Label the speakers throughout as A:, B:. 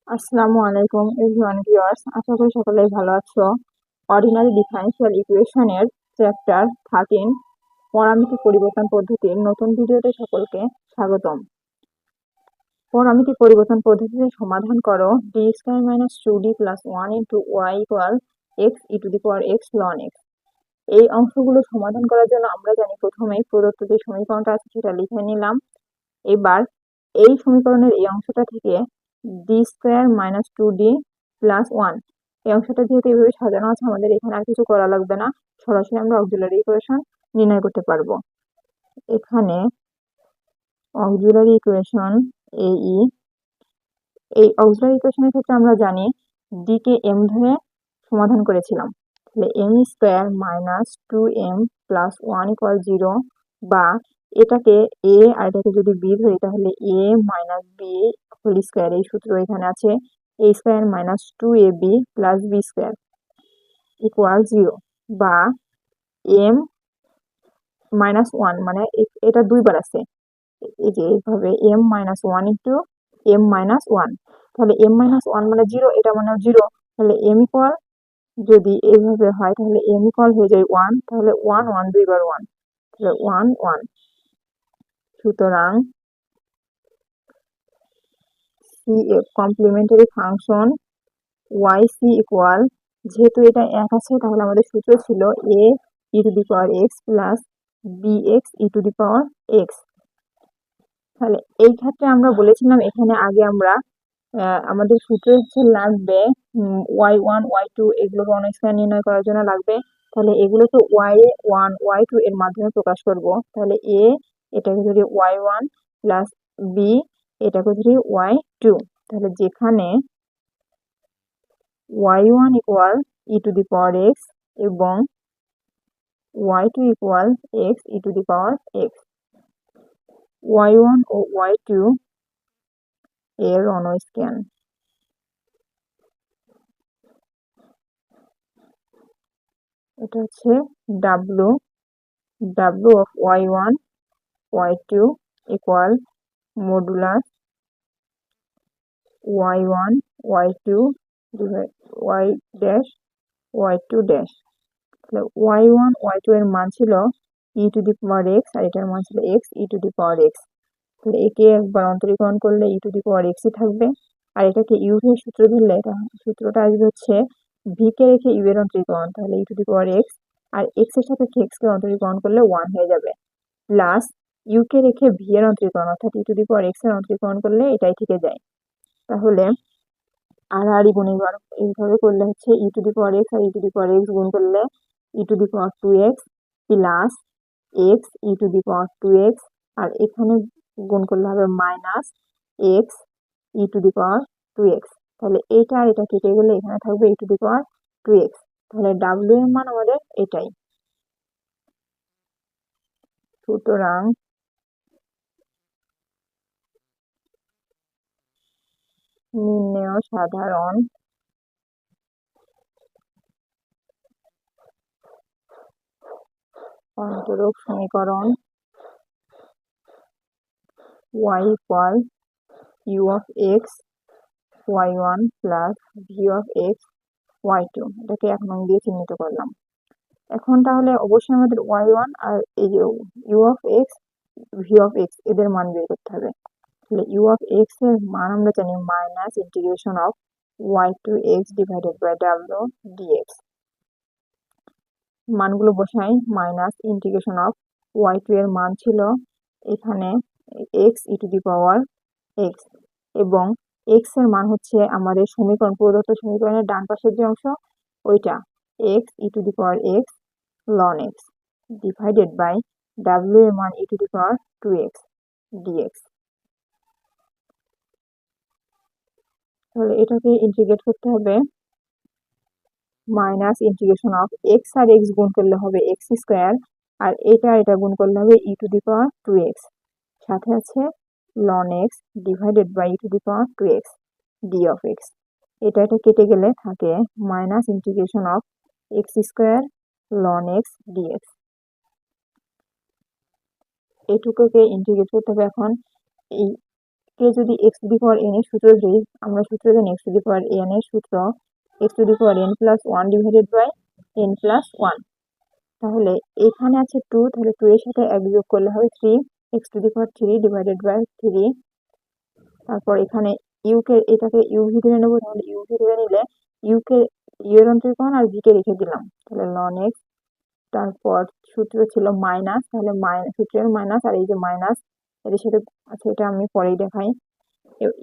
A: আসসালামু আলাইকুম everyone viewers, আশা করি সকলেই ভালো আছো। অর্ডিনারি ডিফারেনশিয়াল ইকুয়েশনের চ্যাপ্টার 13 পরামিতি পরিবর্তন পদ্ধতির নতুন ভিডিওতে সকলকে স্বাগতম। পরামিতি পরিবর্তন পদ্ধতিতে সমাধান করো d square minus 2d plus 1 into y equal x e to the power x loan x. এই অংশগুলো সমাধান করার জন্য আমরা জানি প্রথমেই প্রদত্ত যে সমীকরণটা আছে সেটা লিখে নিলাম। এবার এই সমীকরণের এই অংশটা থেকে D square minus 2d plus 1 এই অংশটা যেহেতু এইভাবে সাজানো আছে, আমাদের এখানে আর কিছু করা লাগবে না, সরাসরি আমরা অক্সিলারি ইকুয়েশন নির্ণয় করতে পারবো। এখানে অক্সিলারি ইকুয়েশন এই অক্সিলারি ইকুয়েশনের ক্ষেত্রে আমরা জানি ডি কে এম ধরে সমাধান করেছিলাম, তাহলে m square minus 2m plus 1 equal 0, বা এটাকে এ আর এটাকে যদি বি ধরি তাহলে A minus B whole square, এই সূত্র এখানে আছে, A square minus 2ab plus B square equal 0, বা এম মাইনাস 1 মানে এটা দুইবার আছে, এই যে এইভাবে m minus 1 into m minus 1, তাহলে এম মাইনাস 1 মানে 0, এটা মানে 0, তাহলে এম ইকুয়াল যদি এইভাবে হয় তাহলে এম ইকুয়াল হয়ে যায় 1, তাহলে 1 1 দুইবার 1, তাহলে 1 1। সুতরাং CF complimentary function YC equal, যেহেতু এটা এক আছে তাহলে আমাদের সূত্র ছিল a e two the power x plus bx e two the power x। তাহলে এই ক্ষেত্রে আমরা বলেছিলাম এখানে আগে আমরা আমাদের সূত্র হচ্ছে লাগবে y1 y2 এগুলোকে অন স্কয়ার নির্ণয় করার জন্য লাগবে, তাহলে এগুলোকে y1 y2 এর মাধ্যমে প্রকাশ করব। তাহলে a এটাকে ধরি y1 প্লাস b এটাকে ধরি y2, তাহলে যেখানে y1 equal e to the power x এবং y2 equal x e to the power x, y1 ও y2 এর অনস্ক্যান। এটা হচ্ছে w of y1 y2 equal modulus y1 y2 y dash y2 dash. তাহলে y1 y2 এর মান ছিল e to the power x আর এটার মান ছিল x e to the power x, তাহলে একে একবার অন্তরীকরণ করলে e to the power x ই থাকবে, আর এটাকে ইউ এর সূত্র ধরলে এটা সূত্রটা আসবে হচ্ছে ভি কে রেখে ইউ এর অন্তরীকরণ, তাহলে e to the power x, আর x এর সাথে x কে অন্তরীকরণ করলে 1 হয়ে যাবে, প্লাস ইউ কে রেখে ভি এর অন্তরীকরণ অর্থাৎ ই টু দি পাওয়ার x এর অন্তরীকরণ করলে এটাই থেকে যায়। তাহলে আড়াআড়ি গুণিবার এইভাবে করলে হচ্ছে e to the power x আর e to the power x গুণ করলে e to the power 2x plus x e to the power 2x, আর এখানে গুণ করলে হবে minus x e to the power 2x। তাহলে এটা আর এটা কেটে গেলে এখানে থাকবে ই টু দি পাওয়ার 2x, তাহলে ডাব্লিউ এর মান আমাদের এটাই। সুতরাং নির্ণেয় সাধারণ অন্তরক সমীকরণ y equal u of x y1 plus v of x y2, এটাকে 1 নং দিয়ে চিহ্নিত করলাম। এখন তাহলে অবশ্যই আমাদের y1 আর এই যে u of x v of x এদের মান বের করতে হবে। তাহলে u of x এর মান আমরা জানি minus integration of y to x divided by w dx। মানগুলো বসাই, মাইনাস ইন্টিগ্রেশন অফ y2 এর মান ছিল এখানে x e to the power x, এবং x এর মান হচ্ছে আমাদের সমীকরণ প্রদত্ত সমীকরণের ডান পাশের যে অংশ ওইটা x e to the power x ln x divided by w এর মান e to the power 2x dx। তাহলে এটাকে ইন্টিগ্রেট করতে হবে, মাইনাস ইন্টিগ্রেশন অফ এক্স আর এক্স গুণ করলে হবে এক্স স্কোয়ার, আর এটা গুণ করলে হবে ই টু দি পাওয়ার 2x, সাথে আছে ln x divided by e to the power 2x d of x. এটা কেটে গেলে থাকে minus integration of x square ln x dx। এইটুকুকে ইন্টিগ্রেট করতে হবে এখন এই কে যদি x to the power n এর সূত্র ধরি, আমরা সূত্র জানি x to the power n এর সূত্র x to the power n plus one divided by n plus one. তাহলে এখানে আছে 2, তাহলে 2 এর সাথে 1 যোগ করলে হবে 3, x to the power 3 divided by 3। তারপর এখানে এটাকে ইউ ভি ধরে নেবো, তাহলে ইউ ভি ধরে নিলে ইউ এর অন্তরীকরণ আর ভি কে রেখে দিলাম, তাহলে লন এক্স। তারপর সূত্র ছিল মাইনাস, তাহলে সূত্রের মাইনাস আর এই যে মাইনাস এর সাথে আছে, এটা আমি পরেই দেখাই।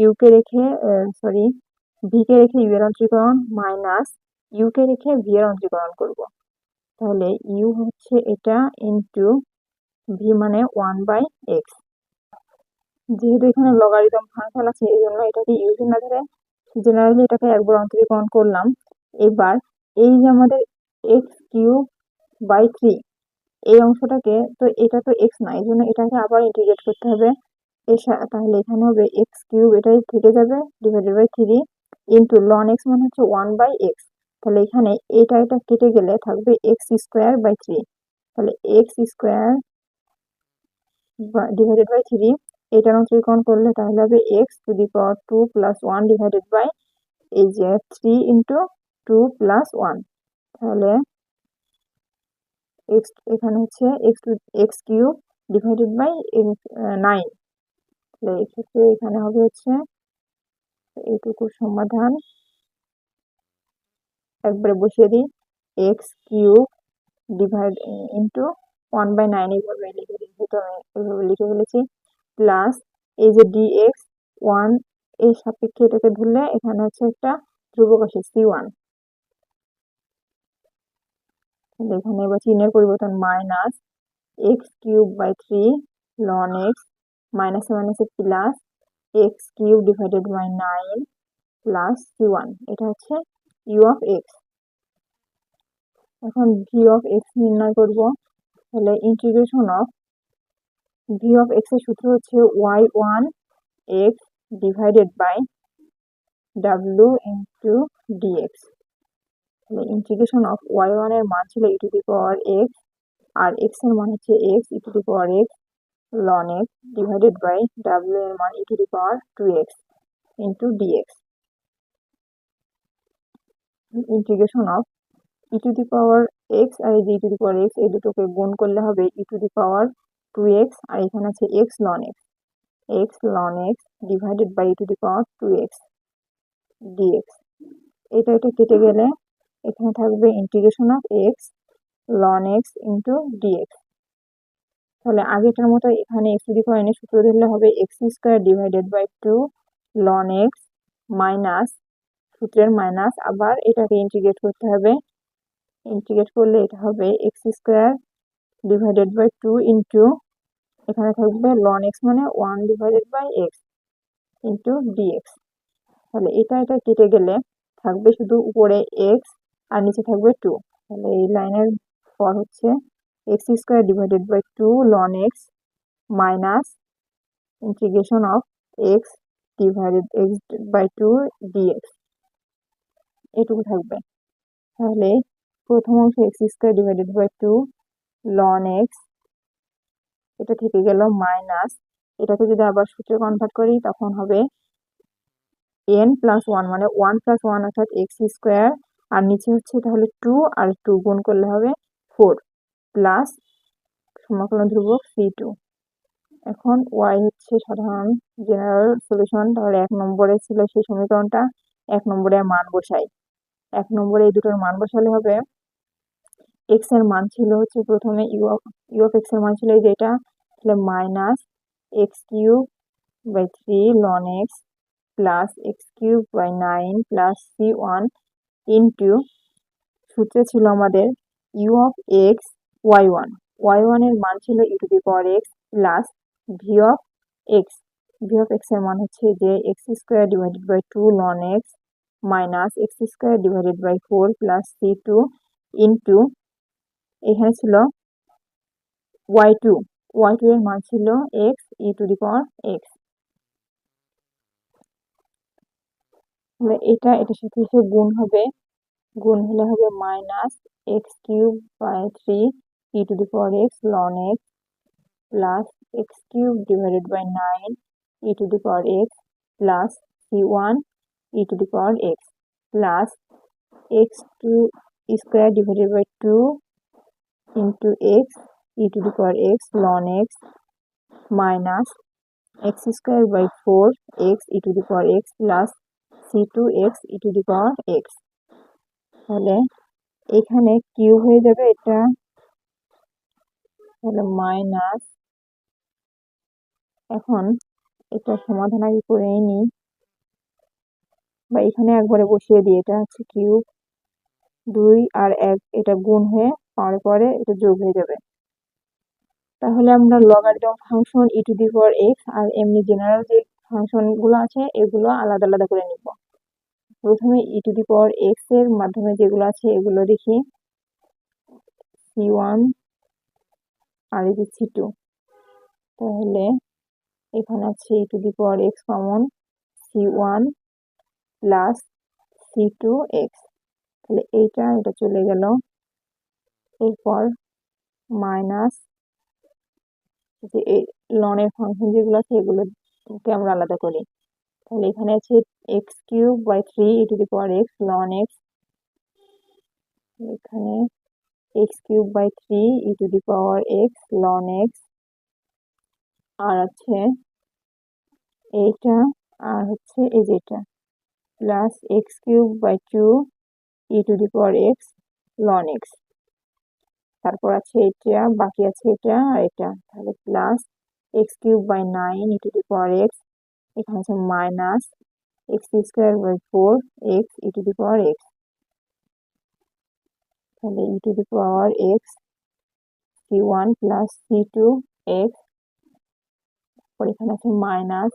A: ইউ কে রেখে সরি ভি কে রেখে ইউ এর অন্তরীকরণ মাইনাস ইউ কে রেখে ভি এর অন্তরীকরণ করব। তাহলে ইউ হচ্ছে এটা ইন্টু ভি মানে 1/x। যেহেতু এখানে লগারিদম ফাংশন আছে এই জন্য এটাকে ইউভি না ধরে জেনারেলি এটাকে একবার অন্তরীকরণ করলাম। এবার এই যে আমাদের এক্স কিউব বাই 3 এই অংশটাকে, তো এটা তো এক্স না, এই জন্য এটাকে আবার ইন্টিগ্রেট করতে হবে। তাহলে এখানে হবে এক্স কিউব, এটাই থেকে যাবে divided by 3 into ln x মানে হচ্ছে 1/x। তাহলে এখানে এটা কেটে গেলে থাকবে এক্স স্কোয়ার বাই 3। তাহলে এক্স স্কোয়ার ডিভাইডেড বাই 3 এটার অন্তরীকরণ করলে তাহলে হবে x to the power 2 plus 1 divided by এই যে 3 ইন্টু 2 প্লাস 1। তাহলে এক্স এখানে হচ্ছে এক্স কিউব ডিভাইডেড বাই 9। তাহলে এক্ষেত্রে এখানে হবে হচ্ছে এইটুকু সমাধান একবারে বসিয়ে দিই, এক্স কিউব ডিভাইড ইন্টু 1/9 এইভাবে লিখে দিই, যেহেতু আমি এইভাবে লিখে ফেলেছি, প্লাস এই যে ডিএক্স 1 এর সাপেক্ষে এটাকে ধরলে এখানে হচ্ছে একটা ধ্রুবক আসে c1। এখানে এবার চিহ্নের পরিবর্তন minus x cube by 3 loan x মাইনাসে মাইনাসে plus x cube divided by 9 plus c1। এটা হচ্ছে ইউ অফ এক্স। এখন ভি অফ এক্স নির্ণয় করব। তাহলে integration of V of x এর সূত্র হচ্ছে y1 x divided by w into dx। তাহলে ইন্টিগ্রেশন অফ y1 এর মান ছিল e to the power x আর x এর মান হচ্ছে x e to the power x loan x divided by w এর মান e to the power 2x into dx। Integration of e to the power x আর এই যে ই to the power x এই দুটোকে গুণ করলে হবে ই টু দি পাওয়ার 2x আর এখানে আছে x loan x divided by e to the power 2x dx। এটা কেটে গেলে এখানে থাকবে integration of x loan x into dx. তাহলে আগেটার মতো এখানে এক্স টু দি পাওয়ার এর সূত্র ধরলে হবে x square divided by 2 loan x minus সূত্রের মাইনাস, আবার এটাকে ইন্টিগ্রেট করতে হবে। ইন্টিগ্রেট করলে এটা হবে x square divided by 2 into এখানে থাকবে লন এক্স মানে 1 divided by x into dx. তাহলে এটা কেটে গেলে থাকবে শুধু উপরে এক্স আর নিচে থাকবে 2। তাহলে এই লাইনের পর হচ্ছে x square divided by 2 loan x minus integration of x divided x by 2 dx, এটুকু থাকবে। তাহলে প্রথম অংশ x square divided by 2 loan x, এটা থেকে গেল মাইনাস, এটাকে যদি আবার সূত্রে কনভার্ট করি তখন হবে n প্লাস 1 মানে 1 প্লাস 1 অর্থাৎ এক্স স্কোয়ার, আর নিচে হচ্ছে তাহলে 2 আর 2 গুণ করলে হবে 4 প্লাস সমাকলন ধ্রুবক c2। এখন y হচ্ছে সাধারণ জেনারেল সলিউশন। তাহলে 1 নম্বরে ছিল সেই সমীকরণটা, 1 নম্বরে মান বসাই। 1 নম্বরে এই দুটোর মান বসালে হবে x এর মান ছিল হচ্ছে প্রথমে ইউ অফ x এর মান ছিল এই যেটা, তাহলে minus x cube by 3 loan x plus x cube by 9 plus c1 into সূত্রে ছিল আমাদের ইউ অফ এক্স y1 এর মান ছিল e to the power x plus V of x এর মান হচ্ছে যে x square divided by 2 loan x minus x square divided by 4 plus c2 into এখানে ছিল y2 এর মান ছিল x e to the power x. তাহলে এটার সাথে এসে গুণ হলে হবে minus x cube by 3 e to the power x loan x plus x cube divided by 9 e to the power x plus c1 e to the power x plus x2 square divided by 2 into x e to the power x ln x minus x square by 4 x e to the power x plus c2x e to the power x। তাহলে এখানে cube হয়ে যাবে এটা, তাহলে minus, এখন এটা সমাধান আগে করে নিই বা এখানে একবারে বসিয়ে দিই, এটা হচ্ছে কিউব 2 আর 1 এটা গুণ হয়ে পাওয়ার পরে এটা যোগ হয়ে যাবে। তাহলে আমরা logarithm function e to the power x আর এমনি জেনারেল যে ফাংশন গুলো আছে এগুলো আলাদা আলাদা করে নিব। প্রথমে ই টু দি পাওয়ার এক্স এর মাধ্যমে যেগুলো আছে এগুলো দেখি, c1 আর এই যে c2, তাহলে এখানে আছে e to the power x common c1 plus c2x, তাহলে এটা চলে গেল, এরপর মাইনাস যে লনের ফাংশন যেগুলো আছে এগুলোকে আমরা আলাদা করি, তাহলে এখানে আছে x cube by 3 e to the power x loan x, এখানে x cube by 3 e to the power x loan x, আর আছে এইটা, আর হচ্ছে এই যেটা plus x cube by 2 e to the power x loan x, তারপর আছে এটা, বাকি আছে এটা আর এটা, তাহলে plus x cube by 9 e to the power x, এখানে আছে minus x square by 4 x e to the power x, তাহলে e to the power x c1 plus c2 x, পর এখানে আছে মাইনাস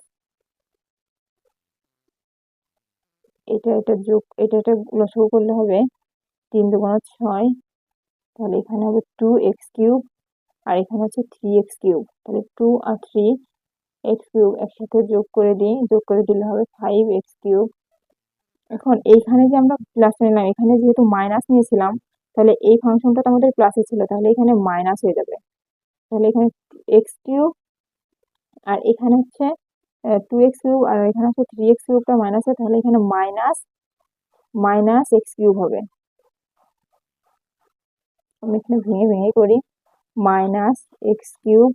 A: এটা যোগ এটা লসাগু করলে হবে 3 দুগুণ 6, তাহলে এখানে হবে 2x কিউব আর এখানে হচ্ছে 3x কিউব, তাহলে 2 আর 3x কিউব একসাথে যোগ করে দিলে হবে 5x কিউব। এখন এইখানে যে আমরা প্লাস নিলাম, এখানে যেহেতু মাইনাস নিয়েছিলাম তাহলে এই ফাংশনটা তো আমাদের প্লাসে ছিল, তাহলে এখানে মাইনাস হয়ে যাবে, তাহলে এখানে x কিউব আর এখানে হচ্ছে 2x কিউব আর এখানে হচ্ছে 3x কিউবটা মাইনাস, তাহলে এখানে মাইনাস x কিউব হবে। আমি এখানে ভেঙে ভেঙে করি, মাইনাস এক্স কিউব,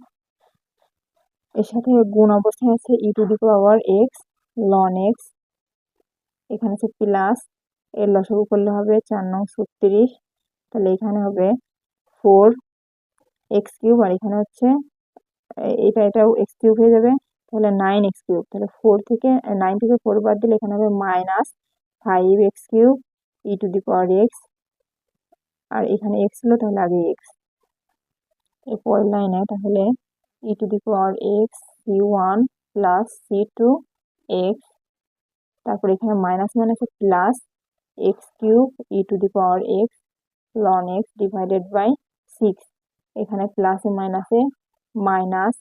A: এর সাথে গুণ অবস্থায় আছে e to the power x loan x, এখানে আছে প্লাস, এর লসাগু করলে হবে 4 নং 36, তাহলে এখানে হবে 4x কিউব আর এখানে হচ্ছে এটাও x কিউব হয়ে যাবে, তাহলে 9x কিউব, তাহলে 9 থেকে 4 বাদ দিলে এখানে হবে minus 5x cube e to the power x, আর এখানে x ছিল তাহলে আগে x, এর পরের লাইনে তাহলে e to the power x c1 plus c2 x, তারপর এখানে minus minus plus x cube e to the power x loan x divided by 6, এখানে প্লাসে মাইনাসে minus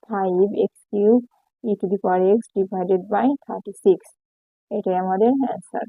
A: 5x cube e to the power x divided by 36, এটাই আমাদের answer.